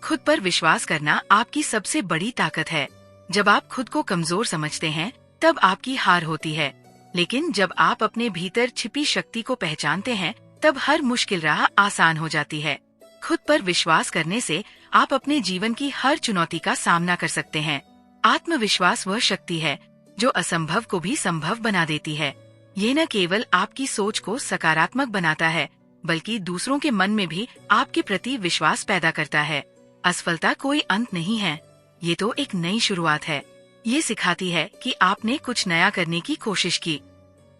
खुद पर विश्वास करना आपकी सबसे बड़ी ताकत है। जब आप खुद को कमजोर समझते हैं तब आपकी हार होती है, लेकिन जब आप अपने भीतर छिपी शक्ति को पहचानते हैं तब हर मुश्किल राह आसान हो जाती है। खुद पर विश्वास करने से आप अपने जीवन की हर चुनौती का सामना कर सकते हैं। आत्मविश्वास वह शक्ति है जो असंभव को भी संभव बना देती है। ये न केवल आपकी सोच को सकारात्मक बनाता है, बल्कि दूसरों के मन में भी आपके प्रति विश्वास पैदा करता है। असफलता कोई अंत नहीं है, ये तो एक नई शुरुआत है। ये सिखाती है कि आपने कुछ नया करने की कोशिश की।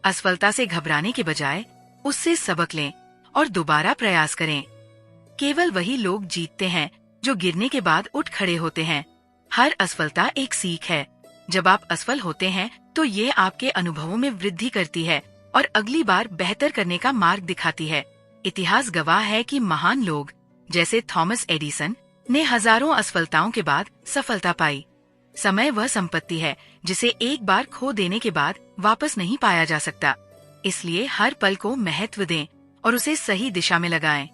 असफलता से घबराने के बजाय उससे सबक लें और दोबारा प्रयास करें। केवल वही लोग जीतते हैं जो गिरने के बाद उठ खड़े होते हैं। हर असफलता एक सीख है। जब आप असफल होते हैं तो ये आपके अनुभवों में वृद्धि करती है और अगली बार बेहतर करने का मार्ग दिखाती है। इतिहास गवाह है कि महान लोग जैसे थॉमस एडिसन ने हजारों असफलताओं के बाद सफलता पाई। समय वह संपत्ति है जिसे एक बार खो देने के बाद वापस नहीं पाया जा सकता। इसलिए हर पल को महत्व दें और उसे सही दिशा में लगाएं।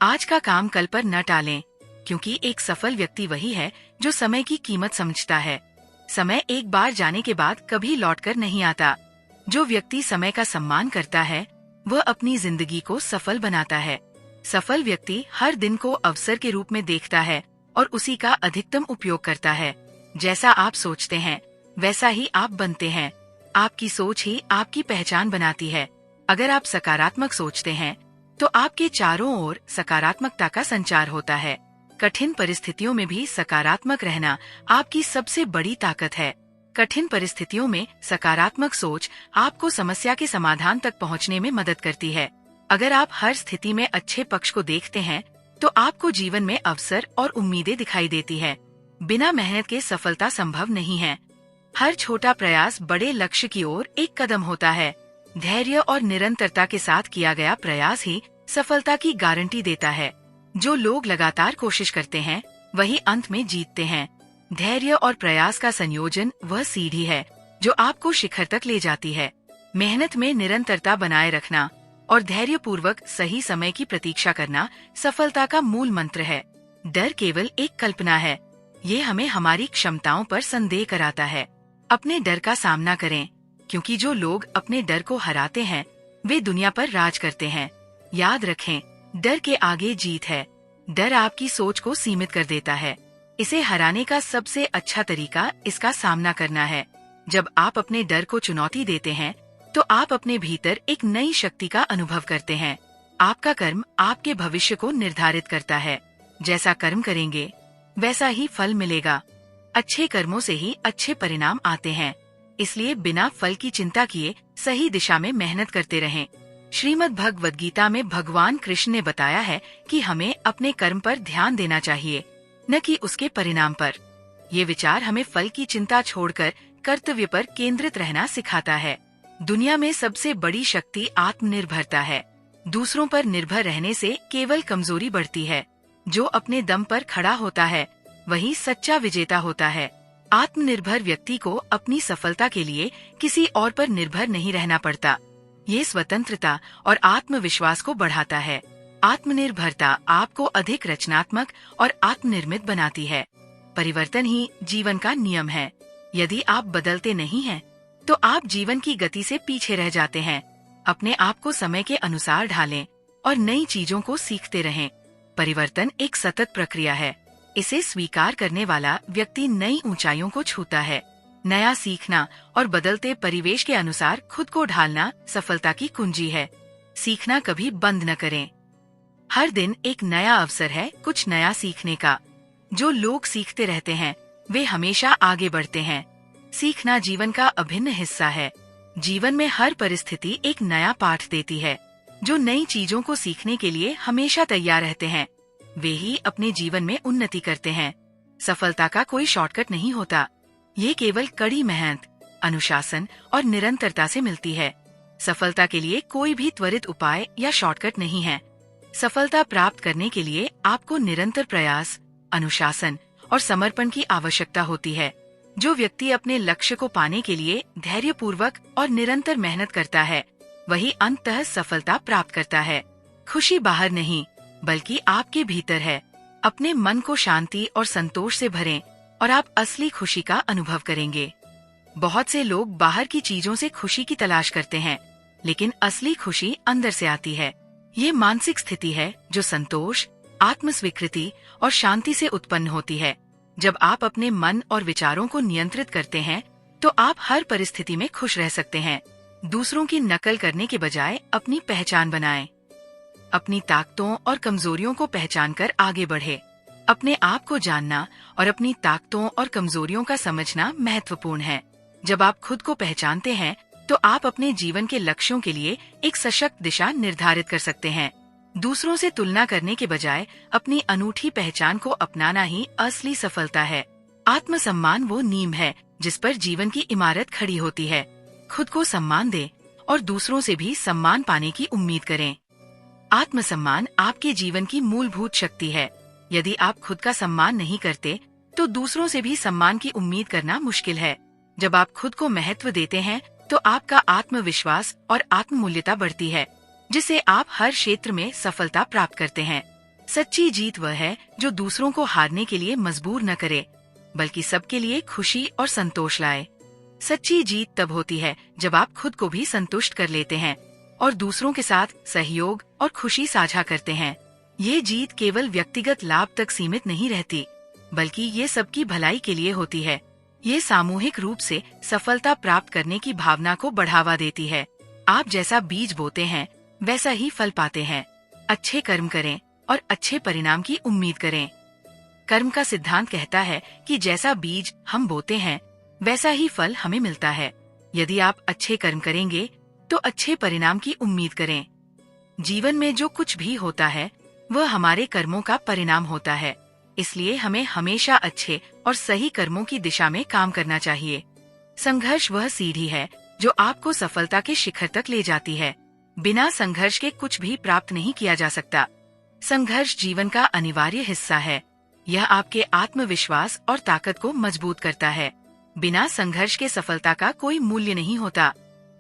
आज का काम कल पर न टालें, क्योंकि एक सफल व्यक्ति वही है जो समय की कीमत समझता है। समय एक बार जाने के बाद कभी लौटकर नहीं आता। जो व्यक्ति समय का सम्मान करता है वह अपनी जिंदगी को सफल बनाता है। सफल व्यक्ति हर दिन को अवसर के रूप में देखता है और उसी का अधिकतम उपयोग करता है। जैसा आप सोचते हैं वैसा ही आप बनते हैं। आपकी सोच ही आपकी पहचान बनाती है। अगर आप सकारात्मक सोचते हैं तो आपके चारों ओर सकारात्मकता का संचार होता है। कठिन परिस्थितियों में भी सकारात्मक रहना आपकी सबसे बड़ी ताकत है। कठिन परिस्थितियों में सकारात्मक सोच आपको समस्या के समाधान तक पहुंचने में मदद करती है। अगर आप हर स्थिति में अच्छे पक्ष को देखते हैं तो आपको जीवन में अवसर और उम्मीदें दिखाई देती है। बिना मेहनत के सफलता संभव नहीं है। हर छोटा प्रयास बड़े लक्ष्य की ओर एक कदम होता है। धैर्य और निरंतरता के साथ किया गया प्रयास ही सफलता की गारंटी देता है। जो लोग लगातार कोशिश करते हैं वही अंत में जीतते हैं। धैर्य और प्रयास का संयोजन वह सीढ़ी है जो आपको शिखर तक ले जाती है। मेहनत में निरंतरता बनाए रखना और धैर्यपूर्वक सही समय की प्रतीक्षा करना सफलता का मूल मंत्र है। डर केवल एक कल्पना है। ये हमें हमारी क्षमताओं पर संदेह कराता है। अपने डर का सामना करें, क्योंकि जो लोग अपने डर को हराते हैं वे दुनिया पर राज करते हैं। याद रखें, डर के आगे जीत है। डर आपकी सोच को सीमित कर देता है। इसे हराने का सबसे अच्छा तरीका इसका सामना करना है। जब आप अपने डर को चुनौती देते हैं तो आप अपने भीतर एक नई शक्ति का अनुभव करते हैं। आपका कर्म आपके भविष्य को निर्धारित करता है। जैसा कर्म करेंगे वैसा ही फल मिलेगा। अच्छे कर्मों से ही अच्छे परिणाम आते हैं। इसलिए बिना फल की चिंता किए सही दिशा में मेहनत करते रहें। श्रीमद् भगवद गीता में भगवान कृष्ण ने बताया है कि हमें अपने कर्म पर ध्यान देना चाहिए, न कि उसके परिणाम पर। ये विचार हमें फल की चिंता छोड़कर कर्तव्य पर केंद्रित रहना सिखाता है। दुनिया में सबसे बड़ी शक्ति आत्मनिर्भरता है। दूसरों पर निर्भर रहने से केवल कमजोरी बढ़ती है। जो अपने दम पर खड़ा होता है वही सच्चा विजेता होता है। आत्मनिर्भर व्यक्ति को अपनी सफलता के लिए किसी और पर निर्भर नहीं रहना पड़ता। ये स्वतंत्रता और आत्मविश्वास को बढ़ाता है। आत्मनिर्भरता आपको अधिक रचनात्मक और आत्मनिर्मित बनाती है। परिवर्तन ही जीवन का नियम है। यदि आप बदलते नहीं हैं, तो आप जीवन की गति से पीछे रह जाते हैं। अपने आप को समय के अनुसार ढालें और नई चीजों को सीखते रहें। परिवर्तन एक सतत प्रक्रिया है। इसे स्वीकार करने वाला व्यक्ति नई ऊंचाइयों को छूता है। नया सीखना और बदलते परिवेश के अनुसार खुद को ढालना सफलता की कुंजी है। सीखना कभी बंद न करें। हर दिन एक नया अवसर है कुछ नया सीखने का। जो लोग सीखते रहते हैं वे हमेशा आगे बढ़ते हैं। सीखना जीवन का अभिन्न हिस्सा है। जीवन में हर परिस्थिति एक नया पाठ देती है। जो नई चीजों को सीखने के लिए हमेशा तैयार रहते हैं वे ही अपने जीवन में उन्नति करते हैं। सफलता का कोई शॉर्टकट नहीं होता। ये केवल कड़ी मेहनत, अनुशासन और निरंतरता से मिलती है। सफलता के लिए कोई भी त्वरित उपाय या शॉर्टकट नहीं है। सफलता प्राप्त करने के लिए आपको निरंतर प्रयास, अनुशासन और समर्पण की आवश्यकता होती है। जो व्यक्ति अपने लक्ष्य को पाने के लिए धैर्यपूर्वक और निरंतर मेहनत करता है वही अंततः सफलता प्राप्त करता है। खुशी बाहर नहीं बल्कि आपके भीतर है। अपने मन को शांति और संतोष से भरें और आप असली खुशी का अनुभव करेंगे। बहुत से लोग बाहर की चीजों से खुशी की तलाश करते हैं, लेकिन असली खुशी अंदर से आती है। ये मानसिक स्थिति है जो संतोष, आत्मस्वीकृति और शांति से उत्पन्न होती है। जब आप अपने मन और विचारों को नियंत्रित करते हैं, तो आप हर परिस्थिति में खुश रह सकते हैं। दूसरों की नकल करने के बजाय अपनी पहचान बनाएं। अपनी ताकतों और कमजोरियों को पहचानकर आगे बढ़े। अपने आप को जानना और अपनी ताकतों और कमजोरियों का समझना महत्वपूर्ण है। जब आप खुद को पहचानते हैं, तो आप अपने जीवन के लक्ष्यों के लिए एक सशक्त दिशा निर्धारित कर सकते हैं। दूसरों से तुलना करने के बजाय अपनी अनूठी पहचान को अपनाना ही असली सफलता है। आत्मसम्मान वो नींव है जिस पर जीवन की इमारत खड़ी होती है। खुद को सम्मान दें और दूसरों से भी सम्मान पाने की उम्मीद करें। आत्मसम्मान आपके जीवन की मूलभूत शक्ति है। यदि आप खुद का सम्मान नहीं करते, तो दूसरों से भी सम्मान की उम्मीद करना मुश्किल है। जब आप खुद को महत्व देते हैं, तो आपका आत्मविश्वास और आत्ममूल्यता बढ़ती है, जिससे आप हर क्षेत्र में सफलता प्राप्त करते हैं। सच्ची जीत वह है जो दूसरों को हारने के लिए मजबूर न करे, बल्कि सबके लिए खुशी और संतोष लाए। सच्ची जीत तब होती है जब आप खुद को भी संतुष्ट कर लेते हैं और दूसरों के साथ सहयोग और खुशी साझा करते हैं। ये जीत केवल व्यक्तिगत लाभ तक सीमित नहीं रहती, बल्कि ये सबकी भलाई के लिए होती है। ये सामूहिक रूप से सफलता प्राप्त करने की भावना को बढ़ावा देती है। आप जैसा बीज बोते हैं, वैसा ही फल पाते हैं। अच्छे कर्म करें और अच्छे परिणाम की उम्मीद करें। कर्म का सिद्धांत कहता है कि जैसा बीज हम बोते हैं, वैसा ही फल हमें मिलता है। यदि आप अच्छे कर्म करेंगे, तो अच्छे परिणाम की उम्मीद करें। जीवन में जो कुछ भी होता है, वह हमारे कर्मों का परिणाम होता है। इसलिए हमें हमेशा अच्छे और सही कर्मों की दिशा में काम करना चाहिए। संघर्ष वह सीढ़ी है जो आपको सफलता के शिखर तक ले जाती है। बिना संघर्ष के कुछ भी प्राप्त नहीं किया जा सकता। संघर्ष जीवन का अनिवार्य हिस्सा है। यह आपके आत्मविश्वास और ताकत को मजबूत करता है। बिना संघर्ष के सफलता का कोई मूल्य नहीं होता।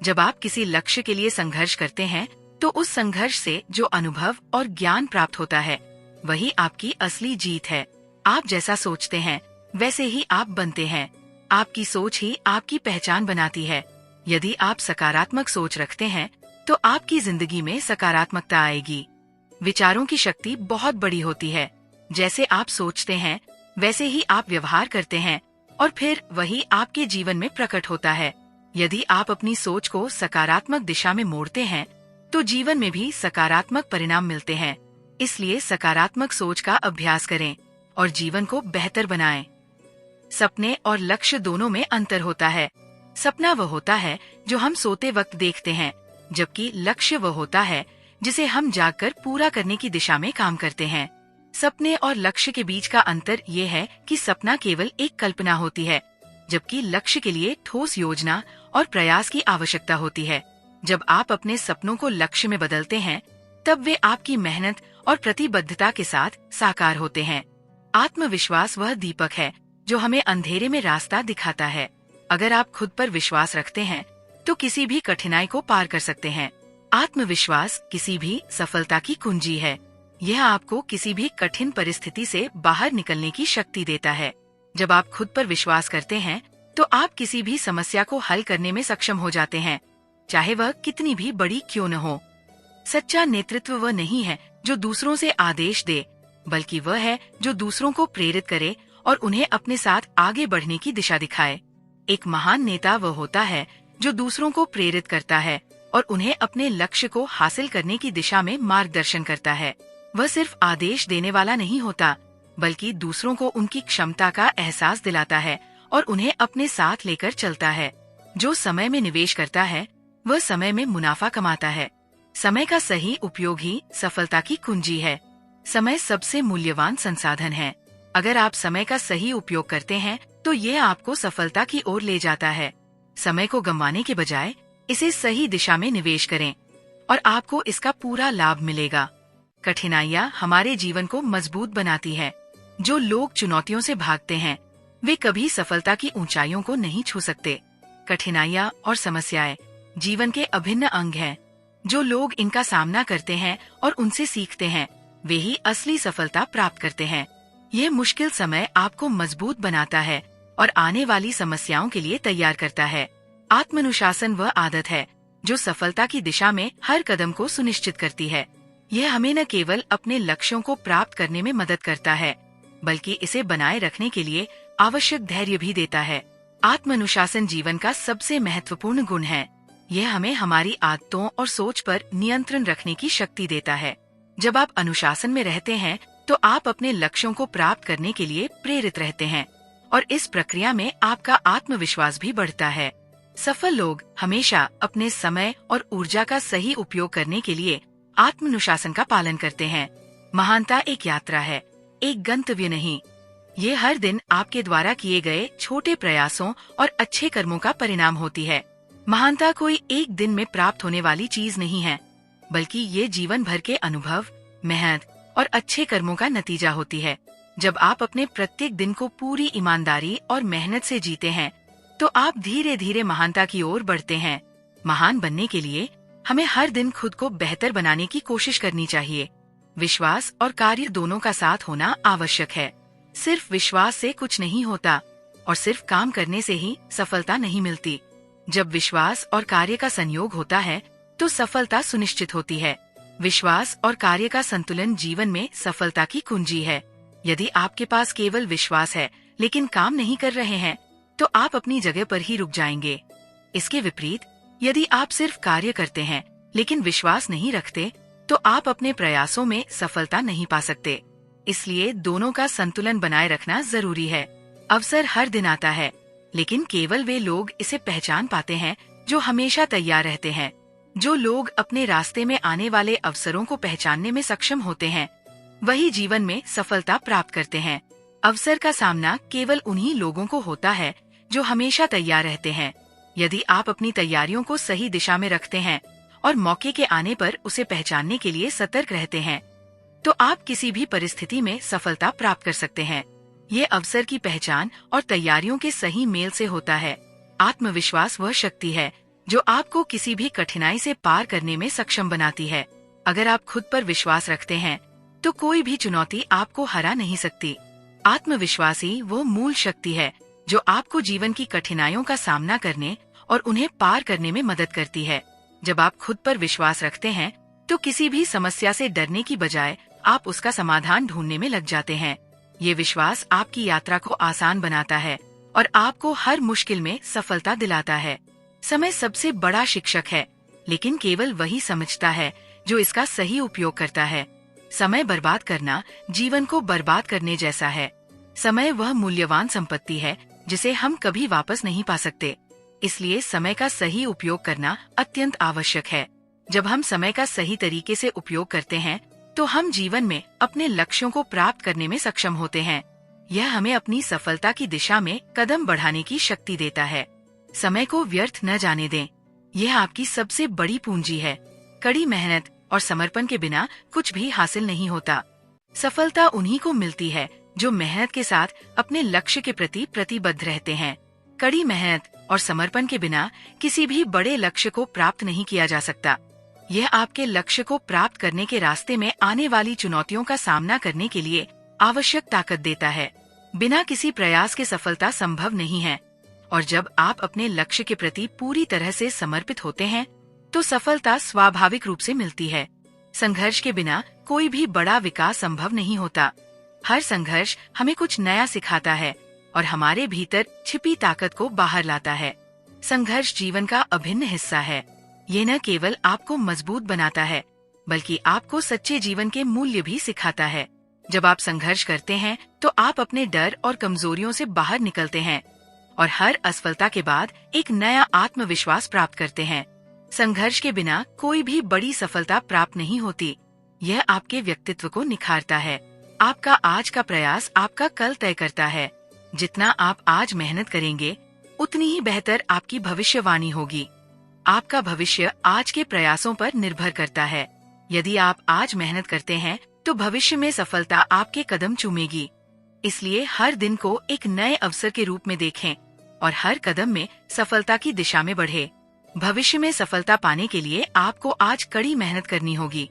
जब आप किसी लक्ष्य के लिए संघर्ष करते हैं, तो उस संघर्ष से जो अनुभव और ज्ञान प्राप्त होता है, वही आपकी असली जीत है। आप जैसा सोचते हैं, वैसे ही आप बनते हैं। आपकी सोच ही आपकी पहचान बनाती है। यदि आप सकारात्मक सोच रखते हैं, तो आपकी जिंदगी में सकारात्मकता आएगी। विचारों की शक्ति बहुत बड़ी होती है। जैसे आप सोचते हैं, वैसे ही आप व्यवहार करते हैं और फिर वही आपके जीवन में प्रकट होता है। यदि आप अपनी सोच को सकारात्मक दिशा में मोड़ते हैं, तो जीवन में भी सकारात्मक परिणाम मिलते हैं। इसलिए सकारात्मक सोच का अभ्यास करें और जीवन को बेहतर बनाएं। सपने और लक्ष्य दोनों में अंतर होता है। सपना वह होता है जो हम सोते वक्त देखते हैं, जबकि लक्ष्य वह होता है जिसे हम जागकर पूरा करने की दिशा में काम करते हैं। सपने और लक्ष्य के बीच का अंतर ये है कि सपना केवल एक कल्पना होती है, जबकि लक्ष्य के लिए ठोस योजना और प्रयास की आवश्यकता होती है। जब आप अपने सपनों को लक्ष्य में बदलते हैं, तब वे आपकी मेहनत और प्रतिबद्धता के साथ साकार होते हैं। आत्मविश्वास वह दीपक है जो हमें अंधेरे में रास्ता दिखाता है। अगर आप खुद पर विश्वास रखते हैं, तो किसी भी कठिनाई को पार कर सकते हैं। आत्मविश्वास किसी भी सफलता की कुंजी है। यह आपको किसी भी कठिन परिस्थिति से बाहर निकलने की शक्ति देता है। जब आप खुद पर विश्वास करते हैं, तो आप किसी भी समस्या को हल करने में सक्षम हो जाते हैं, चाहे वह कितनी भी बड़ी क्यों न हो। सच्चा नेतृत्व वह नहीं है जो दूसरों से आदेश दे, बल्कि वह है जो दूसरों को प्रेरित करे और उन्हें अपने साथ आगे बढ़ने की दिशा दिखाए। एक महान नेता वह होता है जो दूसरों को प्रेरित करता है और उन्हें अपने लक्ष्य को हासिल करने की दिशा में मार्गदर्शन करता है। वह सिर्फ आदेश देने वाला नहीं होता, बल्कि दूसरों को उनकी क्षमता का एहसास दिलाता है और उन्हें अपने साथ लेकर चलता है। जो समय में निवेश करता है, वह समय में मुनाफा कमाता है। समय का सही उपयोग ही सफलता की कुंजी है। समय सबसे मूल्यवान संसाधन है। अगर आप समय का सही उपयोग करते हैं, तो ये आपको सफलता की ओर ले जाता है। समय को गंवाने के बजाय इसे सही दिशा में निवेश करें और आपको इसका पूरा लाभ मिलेगा। कठिनाइयाँ हमारे जीवन को मजबूत बनाती है। जो लोग चुनौतियों से भागते हैं, वे कभी सफलता की ऊंचाइयों को नहीं छू सकते। कठिनाइयाँ और समस्याएं जीवन के अभिन्न अंग हैं। जो लोग इनका सामना करते हैं और उनसे सीखते हैं, वे ही असली सफलता प्राप्त करते हैं। ये मुश्किल समय आपको मजबूत बनाता है और आने वाली समस्याओं के लिए तैयार करता है। आत्मानुशासन वह आदत है जो सफलता की दिशा में हर कदम को सुनिश्चित करती है। यह हमें न केवल अपने लक्ष्यों को प्राप्त करने में मदद करता है, बल्कि इसे बनाए रखने के लिए आवश्यक धैर्य भी देता है। आत्मानुशासन जीवन का सबसे महत्वपूर्ण गुण है। यह हमें हमारी आदतों और सोच पर नियंत्रण रखने की शक्ति देता है। जब आप अनुशासन में रहते हैं तो आप अपने लक्ष्यों को प्राप्त करने के लिए प्रेरित रहते हैं और इस प्रक्रिया में आपका आत्मविश्वास भी बढ़ता है। सफल लोग हमेशा अपने समय और ऊर्जा का सही उपयोग करने के लिए आत्मानुशासन का पालन करते हैं। महानता एक यात्रा है, एक गंतव्य नहीं। ये हर दिन आपके द्वारा किए गए छोटे प्रयासों और अच्छे कर्मों का परिणाम होती है। महानता कोई एक दिन में प्राप्त होने वाली चीज नहीं है, बल्कि ये जीवन भर के अनुभव, मेहनत और अच्छे कर्मों का नतीजा होती है। जब आप अपने प्रत्येक दिन को पूरी ईमानदारी और मेहनत से जीते हैं, तो आप धीरे धीरे महानता की ओर बढ़ते हैं। महान बनने के लिए हमें हर दिन खुद को बेहतर बनाने की कोशिश करनी चाहिए। विश्वास और कार्य दोनों का साथ होना आवश्यक है। सिर्फ विश्वास से कुछ नहीं होता और सिर्फ काम करने से ही सफलता नहीं मिलती। जब विश्वास और कार्य का संयोग होता है तो सफलता सुनिश्चित होती है। विश्वास और कार्य का संतुलन जीवन में सफलता की कुंजी है। यदि आपके पास केवल विश्वास है लेकिन काम नहीं कर रहे हैं, तो आप अपनी जगह पर ही रुक जाएंगे। इसके विपरीत, यदि आप सिर्फ कार्य करते हैं लेकिन विश्वास नहीं रखते, तो आप अपने प्रयासों में सफलता नहीं पा सकते। इसलिए दोनों का संतुलन बनाए रखना जरूरी है। अवसर हर दिन आता है, लेकिन केवल वे लोग इसे पहचान पाते हैं जो हमेशा तैयार रहते हैं। जो लोग अपने रास्ते में आने वाले अवसरों को पहचानने में सक्षम होते हैं, वही जीवन में सफलता प्राप्त करते हैं। अवसर का सामना केवल उन्हीं लोगों को होता है जो हमेशा तैयार रहते हैं। यदि आप अपनी तैयारियों को सही दिशा में रखते हैं और मौके के आने पर उसे पहचानने के लिए सतर्क रहते हैं, तो आप किसी भी परिस्थिति में सफलता प्राप्त कर सकते हैं। ये अवसर की पहचान और तैयारियों के सही मेल से होता है। आत्मविश्वास वह शक्ति है जो आपको किसी भी कठिनाई से पार करने में सक्षम बनाती है। अगर आप खुद पर विश्वास रखते हैं, तो कोई भी चुनौती आपको हरा नहीं सकती। आत्मविश्वास ही वो मूल शक्ति है जो आपको जीवन की कठिनाइयों का सामना करने और उन्हें पार करने में मदद करती है। जब आप खुद पर विश्वास रखते हैं, तो किसी भी समस्या से डरने की बजाय आप उसका समाधान ढूंढने में लग जाते हैं। ये विश्वास आपकी यात्रा को आसान बनाता है और आपको हर मुश्किल में सफलता दिलाता है। समय सबसे बड़ा शिक्षक है, लेकिन केवल वही समझता है जो इसका सही उपयोग करता है। समय बर्बाद करना जीवन को बर्बाद करने जैसा है। समय वह मूल्यवान संपत्ति है जिसे हम कभी वापस नहीं पा सकते। इसलिए समय का सही उपयोग करना अत्यंत आवश्यक है। जब हम समय का सही तरीके से उपयोग करते हैं, तो हम जीवन में अपने लक्ष्यों को प्राप्त करने में सक्षम होते हैं। यह हमें अपनी सफलता की दिशा में कदम बढ़ाने की शक्ति देता है। समय को व्यर्थ न जाने दें। यह आपकी सबसे बड़ी पूंजी है। कड़ी मेहनत और समर्पण के बिना कुछ भी हासिल नहीं होता। सफलता उन्हीं को मिलती है जो मेहनत के साथ अपने लक्ष्य के प्रति प्रतिबद्ध रहते हैं। कड़ी मेहनत और समर्पण के बिना किसी भी बड़े लक्ष्य को प्राप्त नहीं किया जा सकता। यह आपके लक्ष्य को प्राप्त करने के रास्ते में आने वाली चुनौतियों का सामना करने के लिए आवश्यक ताकत देता है। बिना किसी प्रयास के सफलता संभव नहीं है, और जब आप अपने लक्ष्य के प्रति पूरी तरह से समर्पित होते हैं, तो सफलता स्वाभाविक रूप से मिलती है। संघर्ष के बिना कोई भी बड़ा विकास संभव नहीं होता। हर संघर्ष हमें कुछ नया सिखाता है और हमारे भीतर छिपी ताकत को बाहर लाता है। संघर्ष जीवन का अभिन्न हिस्सा है। ये न केवल आपको मजबूत बनाता है, बल्कि आपको सच्चे जीवन के मूल्य भी सिखाता है। जब आप संघर्ष करते हैं, तो आप अपने डर और कमजोरियों से बाहर निकलते हैं और हर असफलता के बाद एक नया आत्मविश्वास प्राप्त करते हैं। संघर्ष के बिना कोई भी बड़ी सफलता प्राप्त नहीं होती। यह आपके व्यक्तित्व को निखारता है। आपका आज का प्रयास आपका कल तय करता है। जितना आप आज मेहनत करेंगे, उतनी ही बेहतर आपकी भविष्यवाणी होगी। आपका भविष्य आज के प्रयासों पर निर्भर करता है। यदि आप आज मेहनत करते हैं, तो भविष्य में सफलता आपके कदम चूमेगी। इसलिए हर दिन को एक नए अवसर के रूप में देखें और हर कदम में सफलता की दिशा में बढ़े। भविष्य में सफलता पाने के लिए आपको आज कड़ी मेहनत करनी होगी।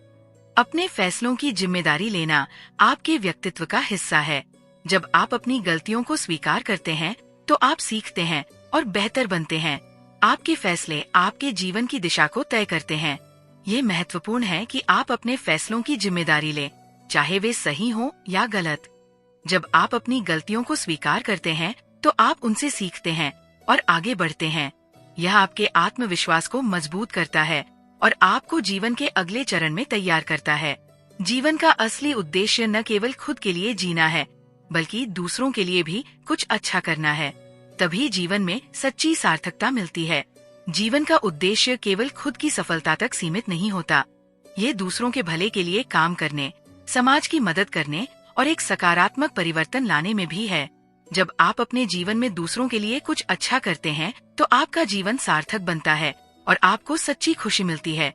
अपने फैसलों की जिम्मेदारी लेना आपके व्यक्तित्व का हिस्सा है। जब आप अपनी गलतियों को स्वीकार करते हैं तो आप सीखते हैं और बेहतर बनते हैं। आपके फैसले आपके जीवन की दिशा को तय करते हैं। ये महत्वपूर्ण है कि आप अपने फैसलों की जिम्मेदारी लें, चाहे वे सही हों या गलत। जब आप अपनी गलतियों को स्वीकार करते हैं तो आप उनसे सीखते हैं और आगे बढ़ते हैं। यह आपके आत्मविश्वास को मजबूत करता है और आपको जीवन के अगले चरण में तैयार करता है। जीवन का असली उद्देश्य न केवल खुद के लिए जीना है, बल्कि दूसरों के लिए भी कुछ अच्छा करना है। तभी जीवन में सच्ची सार्थकता मिलती है। जीवन का उद्देश्य केवल खुद की सफलता तक सीमित नहीं होता। ये दूसरों के भले के लिए काम करने, समाज की मदद करने और एक सकारात्मक परिवर्तन लाने में भी है। जब आप अपने जीवन में दूसरों के लिए कुछ अच्छा करते हैं तो आपका जीवन सार्थक बनता है और आपको सच्ची खुशी मिलती है।